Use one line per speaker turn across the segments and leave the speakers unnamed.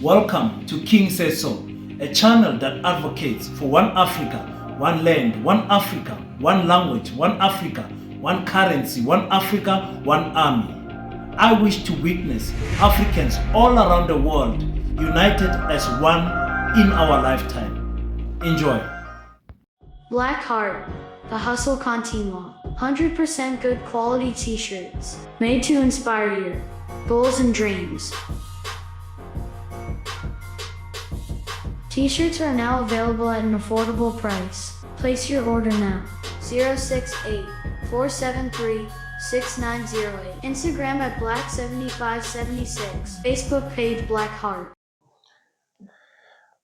Welcome to King Says So, a channel that advocates for one Africa, one land, one Africa, one language, one Africa, one currency, one Africa, one army. I wish to witness Africans all around the world united as one in our lifetime. Enjoy.
Black Heart, the hustle continua. 100% good quality t-shirts, made to inspire your goals and dreams. T-shirts are now available at an affordable price. Place your order now. 068-473-6908. Instagram at Black7576. Facebook page Black Heart.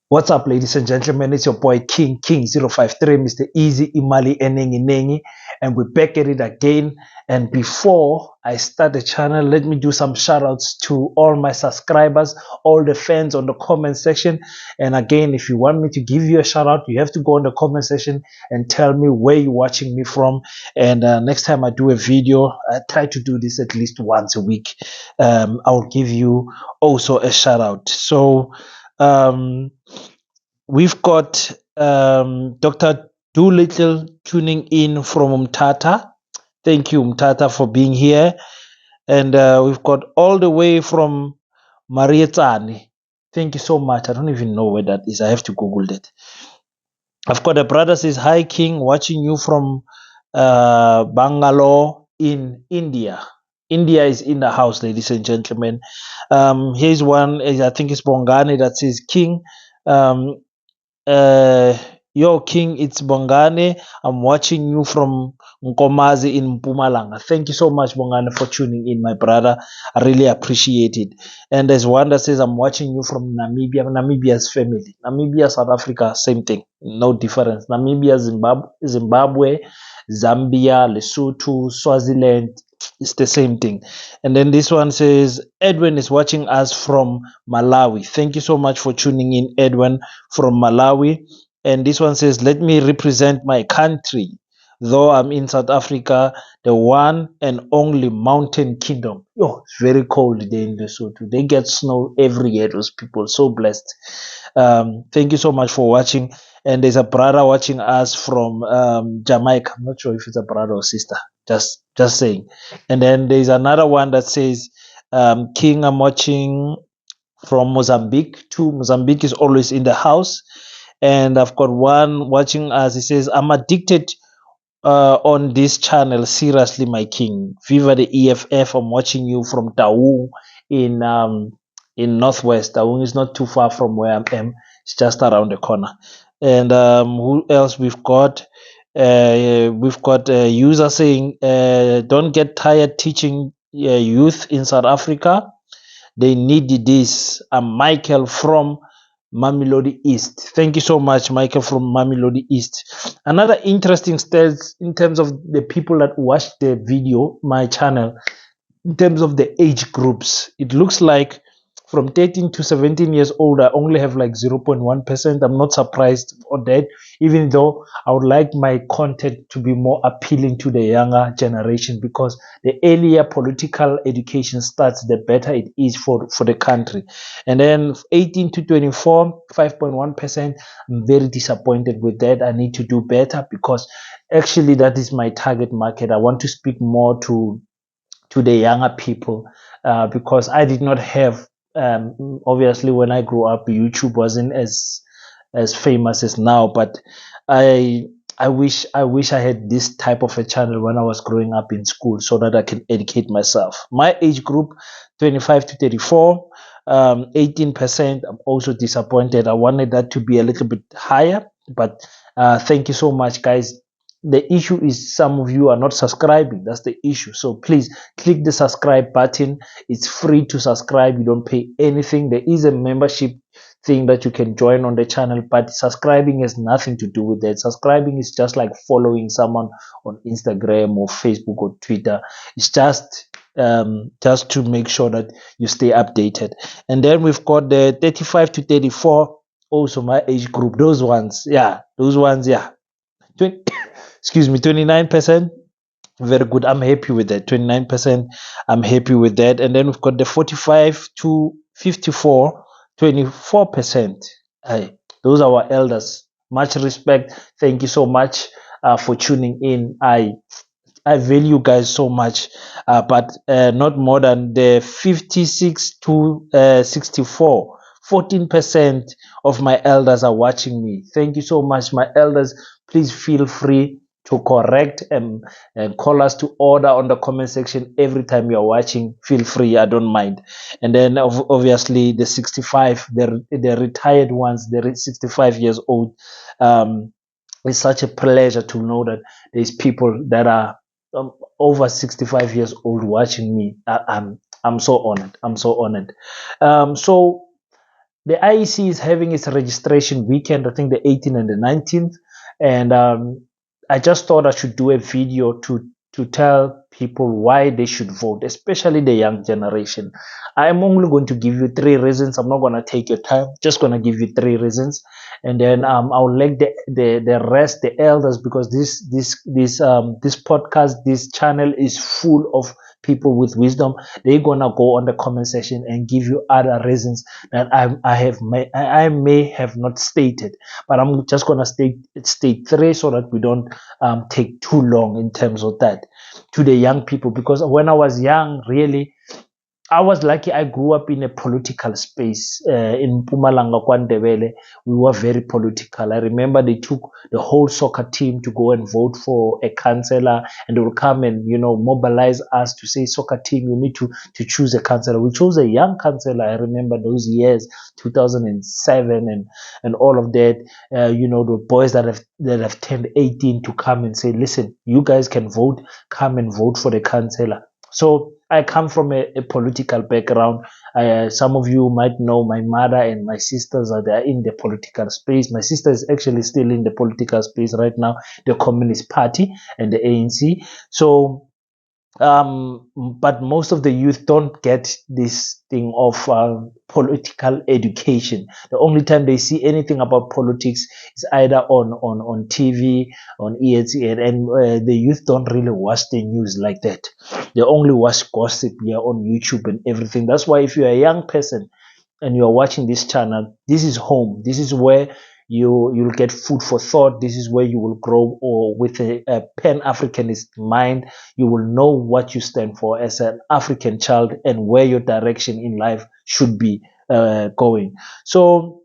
What's up, ladies and gentlemen? It's your boy King 053, Mr. Easy Imali Nengi, and we're back at it again. And before I start the channel, let me do some shout outs to all my subscribers, all the fans on the comment section. And again, if you want me to give you a shout out, you have to go in the comment section and tell me where you're watching me from. And next time I do a video, I try to do this at least once a week. I'll give you also a shout out. So we've got Dr. Doolittle tuning in from Umtata. Thank you, Umtata, for being here. And we've got all the way from Marietani. Thank you so much. I don't even know where that is. I have to Google that. I've got a brother says, "Hi King, watching you from Bangalore in India." India is in the house, ladies and gentlemen. Here's one, I think it's Bongani, that says, "King, yo King, it's Bongani. I'm watching you from Nkomazi in Mpumalanga." Thank you so much, Bongani, for tuning in, my brother. I really appreciate it. And there's one that says, "I'm watching you from Namibia." Namibia's family. Namibia, South Africa, same thing. No difference. Namibia, Zimbabwe, Zambia, Lesotho, Swaziland. It's the same thing. And then this one says, "Edwin is watching us from Malawi." Thank you so much for tuning in, Edwin, from Malawi. And this one says, "Let me represent my country. Though I'm in South Africa, the one and only mountain kingdom." Oh, it's very cold there in Lesotho. They get snow every year, those people. So blessed. Thank you so much for watching. And there's a brother watching us from Jamaica. I'm not sure if it's a brother or sister. Just saying. And then there's another one that says, "King, I'm watching from Mozambique too." Mozambique is always in the house. And I've got one watching us. He says, "I'm addicted on this channel. Seriously, my King. Viva the EFF. I'm watching you from Taung in Northwest. Taung is not too far from where I am. It's just around the corner." And who else we've got? We've got a user saying, "Don't get tired teaching youth in South Africa. They need this." I'm Michael from Mamelodi East. Thank you so much, Michael from Mamelodi East. Another interesting stats in terms of the people that watch the video, my channel, in terms of the age groups, it looks like from 13 to 17 years old, I only have like 0.1%. I'm not surprised on that, even though I would like my content to be more appealing to the younger generation, because the earlier political education starts, the better it is for the country. And then 18 to 24, 5.1%. I'm very disappointed with that. I need to do better, because actually that is my target market. I want to speak more to the younger people, because I did not have, obviously when I grew up, YouTube wasn't as famous as now, but I wish I had this type of a channel when I was growing up in school, so that I can educate myself. My age group, 25 to 34, 18%. I'm also disappointed. I wanted that to be a little bit higher, but thank you so much, guys. The issue is some of you are not subscribing. That's the issue. So please click the subscribe button. It's free to subscribe. You don't pay anything. There is a membership thing that you can join on the channel, but subscribing has nothing to do with that. Subscribing is just like following someone on Instagram or Facebook or Twitter. It's just to make sure that you stay updated. And then we've got the 35 to 34, also my age group. Those ones, yeah. 29%. Very good. I'm happy with that. 29%. I'm happy with that. And then we've got the 45 to 54. 24%. Hey, those are our elders. Much respect. Thank you so much for tuning in. I value you guys so much, but not more than the 56 to 64. 14% of my elders are watching me. Thank you so much, my elders. Please feel free to correct and call us to order on the comment section every time you're watching. Feel free, I don't mind. And then obviously the 65, the retired ones, the 65 years old. It's such a pleasure to know that there's people that are over 65 years old watching me. I'm so honored. I'm so honored. So the IEC is having its registration weekend, I think the 18th and the 19th. And I just thought I should do a video to tell people why they should vote, especially the young generation. I'm only going to give you 3 reasons. I'm not going to take your time, just going to give you 3 reasons. And then I'll let the rest, the elders, because this podcast, this channel is full of people with wisdom. They're gonna go on the comment section and give you other reasons that I may have not stated, but I'm just gonna state 3 so that we don't take too long in terms of that to the young people. Because when I was young, really, I was lucky. I grew up in a political space in Mpumalanga, KwaNdebele. We were very political. I remember they took the whole soccer team to go and vote for a councillor, and they will come and mobilize us to say, soccer team, you need to choose a councillor. We chose a young councillor. I remember those years, 2007, and all of that. The boys that have turned 18 to come and say, listen, you guys can vote. Come and vote for the councillor. So I come from a political background. Some of you might know my mother and my sisters are there in the political space. My sister is actually still in the political space right now, the Communist Party and the ANC. So but most of the youth don't get this thing of political education. The only time they see anything about politics is either on TV, on ESPN, and the youth don't really watch the news like that. They only watch gossip here on YouTube and everything. That's why if you're a young person and you're watching this channel, this is home. This is where you'll get food for thought. This is where you will grow, or with a pan-Africanist mind, you will know what you stand for as an African child and where your direction in life should be going. So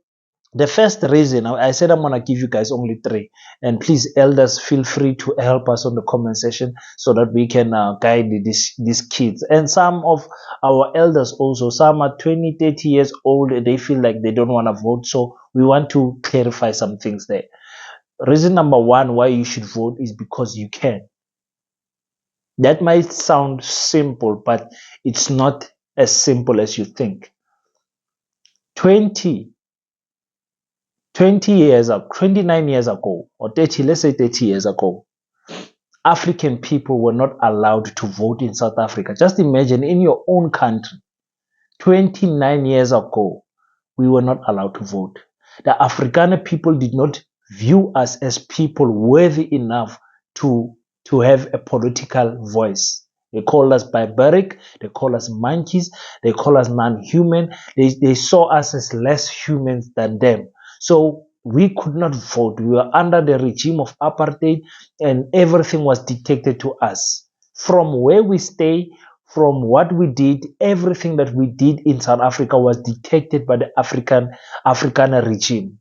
the first reason, I said I'm going to give you guys only 3. And please, elders, feel free to help us on the comment section so that we can guide these kids. And some of our elders also, some are 20, 30 years old. They feel like they don't want to vote. So we want to clarify some things there. Reason number 1 why you should vote is because you can. That might sound simple, but it's not as simple as you think. 29 years ago, or 30, let's say 30 years ago, African people were not allowed to vote in South Africa. Just imagine, in your own country, 29 years ago, we were not allowed to vote. The Afrikaner people did not view us as people worthy enough to have a political voice. They called us barbaric, they called us monkeys, they called us non-human. They saw us as less humans than them. So we could not vote. We were under the regime of apartheid, and everything was dictated to us. From where we stay, from what we did, everything that we did in South Africa was dictated by the Afrikaner regime.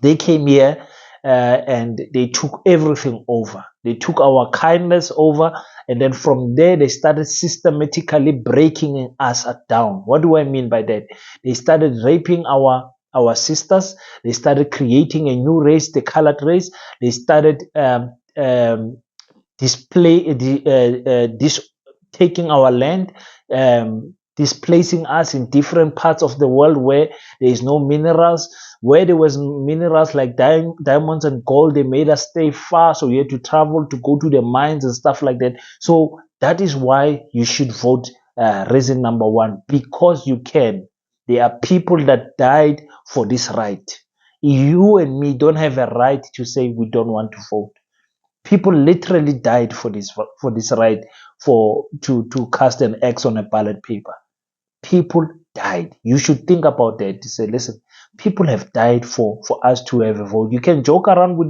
They came here and they took everything over. They took our kindness over, and then from there they started systematically breaking us down. What do I mean by that? They started raping our sisters. They started creating a new race, the colored race. They started taking our land, displacing us in different parts of the world where there is no minerals. Where there was minerals like diamonds and gold, they made us stay far, so we had to travel to go to the mines and stuff like that. So that is why you should vote. Reason number 1, because you can. There are people that died for this right. You and me don't have a right to say we don't want to vote. People literally died for this right, to cast an X on a ballot paper. People died. You should think about that. To say, listen, people have died for us to have a vote. You can joke around with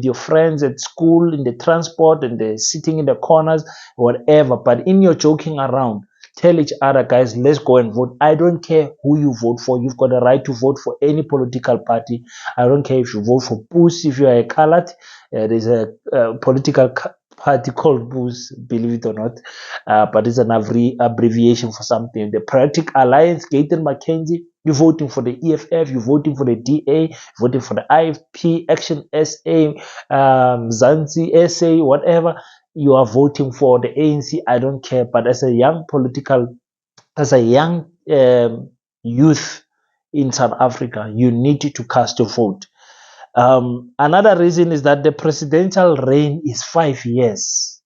your friends at school, in the transport, and they're sitting in the corners, whatever. But in your joking around, tell each other, guys, let's go and vote. I don't care who you vote for. You've got a right to vote for any political party. I don't care if you vote for Boost, if you are a colored. There's a political party called Boost, believe it or not, but it's an abbreviation for something. The Patriotic Alliance, Gayton McKenzie, you're voting for the EFF, you're voting for the DA, voting for the IFP, Action SA, Zanzi SA, whatever. You are voting for the ANC. I don't care. But as a young youth in South Africa, you need to cast your vote. Another reason is that the presidential reign is 5 years.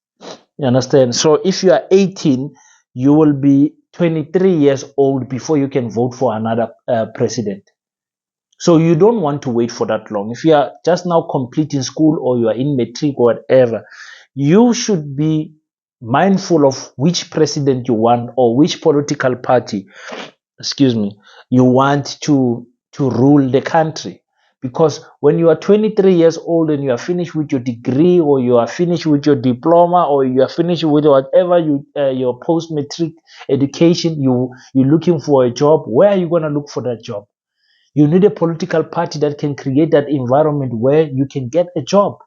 You understand? So if you are 18, you will be 23 years old before you can vote for another president. So you don't want to wait for that long. If you are just now completing school, or you are in matric or whatever, you should be mindful of which president you want, or which political party, you want to rule the country. Because when you are 23 years old and you are finished with your degree, or you are finished with your diploma, or you are finished with whatever your post-matric education, you're looking for a job, where are you going to look for that job? You need a political party that can create that environment where you can get a job.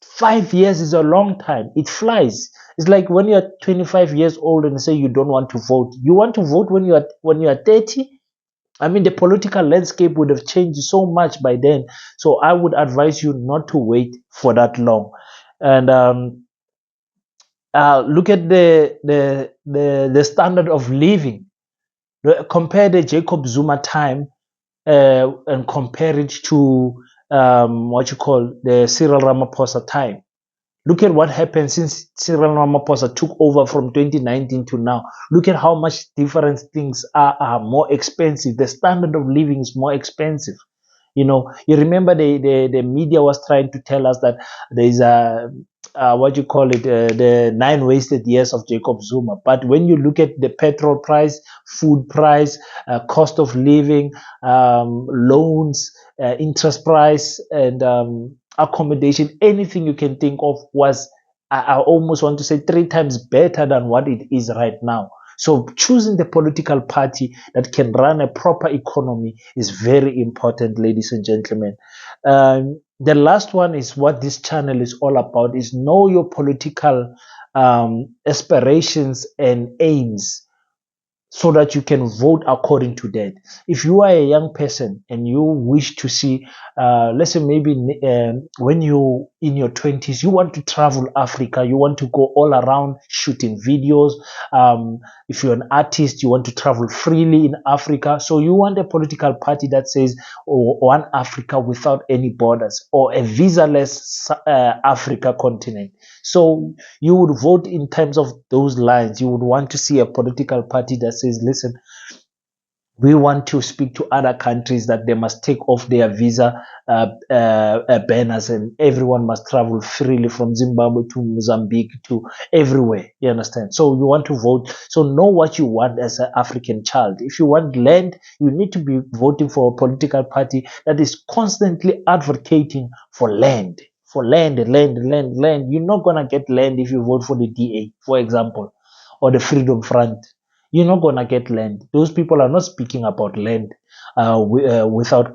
5 years is a long time. It flies. It's like when you're 25 years old and say you don't want to vote. You want to vote when you are 30? I mean, the political landscape would have changed so much by then. So I would advise you not to wait for that long. And look at the standard of living. Compare the Jacob Zuma time and compare it to the Cyril Ramaphosa time. Look at what happened since Cyril Ramaphosa took over from 2019 to now. Look at how much different things are more expensive. The standard of living is more expensive. You remember the media was trying to tell us that there is the 9 wasted years of Jacob Zuma. But when you look at the petrol price, food price, cost of living, loans, interest price, and accommodation, anything you can think of was, I almost want to say, 3 times better than what it is right now. So choosing the political party that can run a proper economy is very important, ladies and gentlemen. The last one is what this channel is all about, is know your political aspirations and aims, so that you can vote according to that. If you are a young person and you wish to see, let's say maybe when you in your 20s, you want to travel Africa, you want to go all around shooting videos. If you're an artist, you want to travel freely in Africa. So you want a political party that says, one Africa without any borders, or a visa-less Africa continent. So you would vote in terms of those lines. You would want to see a political party that says, listen, we want to speak to other countries that they must take off their visa banners, and everyone must travel freely from Zimbabwe to Mozambique to everywhere. You understand? So you want to vote. So know what you want as an African child. If you want land, you need to be voting for a political party that is constantly advocating for land. For land. You're not going to get land if you vote for the DA, for example, or the Freedom Front. You're not going to get land. Those people are not speaking about land without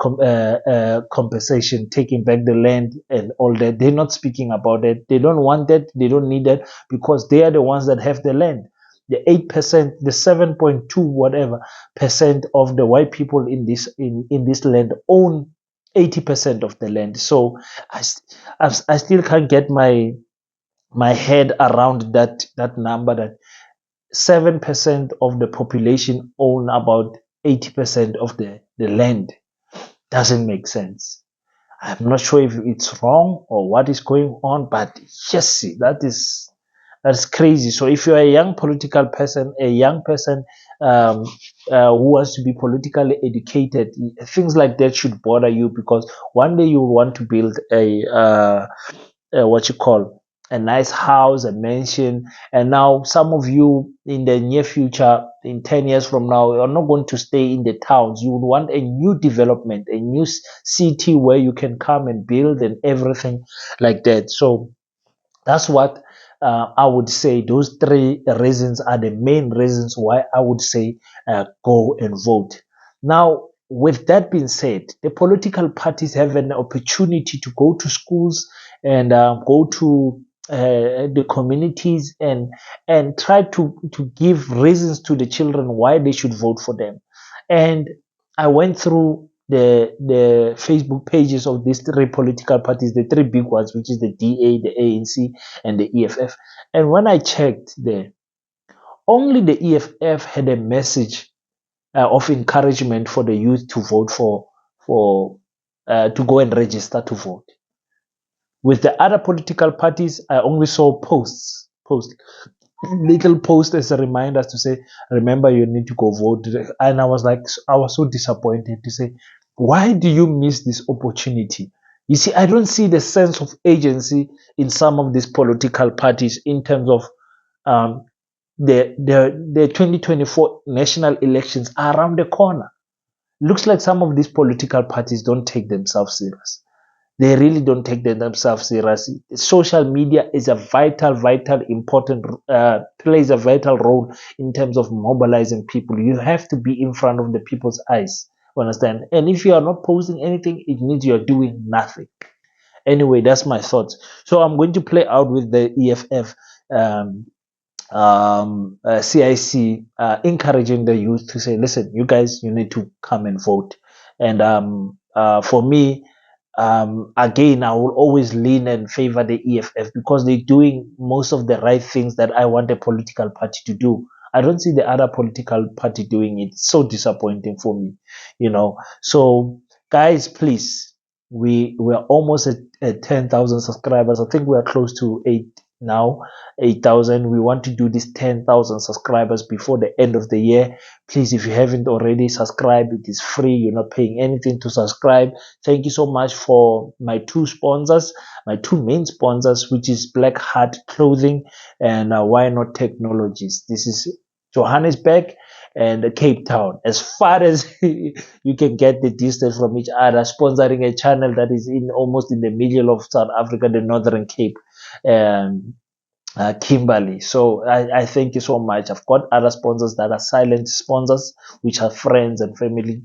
compensation, taking back the land and all that. They're not speaking about it. They don't want that. They don't need that, because they are the ones that have the land. The 8%, the 7.2 whatever percent of the white people in this land own 80% of the land. So I still can't get my head around that number, that 7% of the population own about 80% of the land. Doesn't make sense. I'm not sure if it's wrong or what is going on, but yes, that's crazy. So if you're a young political person, a young person who wants to be politically educated, things like that should bother you, because one day you want to build a a nice house, a mansion, and now some of you in the near future, in 10 years from now, you're not going to stay in the towns. You would want a new development, a new city where you can come and build and everything like that. So that's what I would say. Those three reasons are the main reasons why I would say go and vote. Now, with that being said, the political parties have an opportunity to go to schools and go to the communities and try to give reasons to the children why they should vote for them. And I went through the Facebook pages of these three political parties, the three big ones, which is the DA, the ANC, and the EFF. And when I checked there, only the EFF had a message of encouragement for the youth to vote for to go and register to vote. With the other political parties, I only saw posts, little posts as a reminder to say, remember you need to go vote. And I was like, I was so disappointed to say, why do you miss this opportunity? You see, I don't see the sense of agency in some of these political parties in terms of um, the 2024 national elections are around the corner. Looks like some of these political parties don't take themselves serious. They really don't take themselves seriously. Social media is a vital, important, plays a vital role in terms of mobilizing people. You have to be in front of the people's eyes. Understand? And if you are not posting anything, it means you are doing nothing. Anyway, that's my thoughts. So I'm going to play out with the EFF um, CIC encouraging the youth to say, listen, you guys, you need to come and vote. And for me, again, I will always lean and favor the EFF because they're doing most of the right things that I want a political party to do. I don't see the other political party doing it. It's so disappointing for me, you know. So, guys, please, we're almost at 10,000 subscribers. I think we are close to 8,000. We want to do this 10,000 subscribers before the end of the year. Please, if you haven't already subscribed, it is free. You're not paying anything to subscribe. Thank you so much for my two sponsors, my two main sponsors, which is Black Heart Clothing and Why Not Technologies. This is Johannesburg and Cape Town. As far as you can get the distance from each other, sponsoring a channel that is in almost in the middle of South Africa, the Northern Cape. Kimberly. So I thank you so much. I've got other sponsors that are silent sponsors, which are friends and family,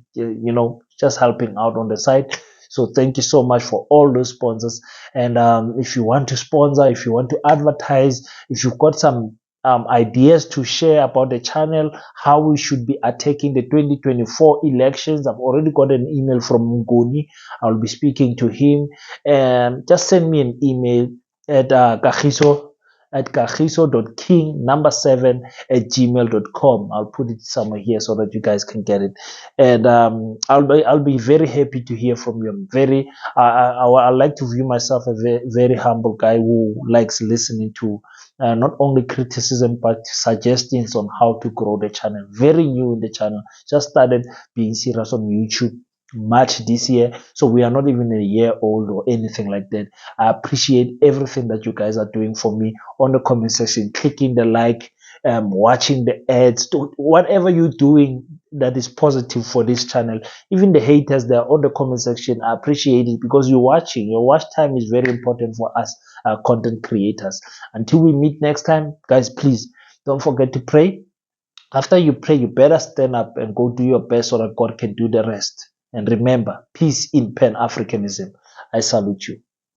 just helping out on the side. So thank you so much for all those sponsors. And if you want to sponsor, if you want to advertise, if you've got some ideas to share about the channel, how we should be attacking the 2024 elections, I've already got an email from Mngoni. I'll be speaking to him. And just send me an email at kagiso.king7@gmail.com. I'll put it somewhere here so that you guys can get it. And I'll be very happy to hear from you. I like to view myself a very, very humble guy who likes listening to not only criticism but suggestions on how to grow the channel. Very new in the channel. Just started being serious on YouTube March this year, so we are not even a year old or anything like that. I appreciate everything that you guys are doing for me on the comment section, clicking the like, watching the ads, whatever you're doing that is positive for this channel. Even the haters that are on the comment section, I appreciate it because you're watching. Your watch time is very important for us content creators. Until we meet next time, guys, please don't forget to pray. After you pray, you better stand up and go do your best so that God can do the rest. And remember, peace in Pan-Africanism. I salute you.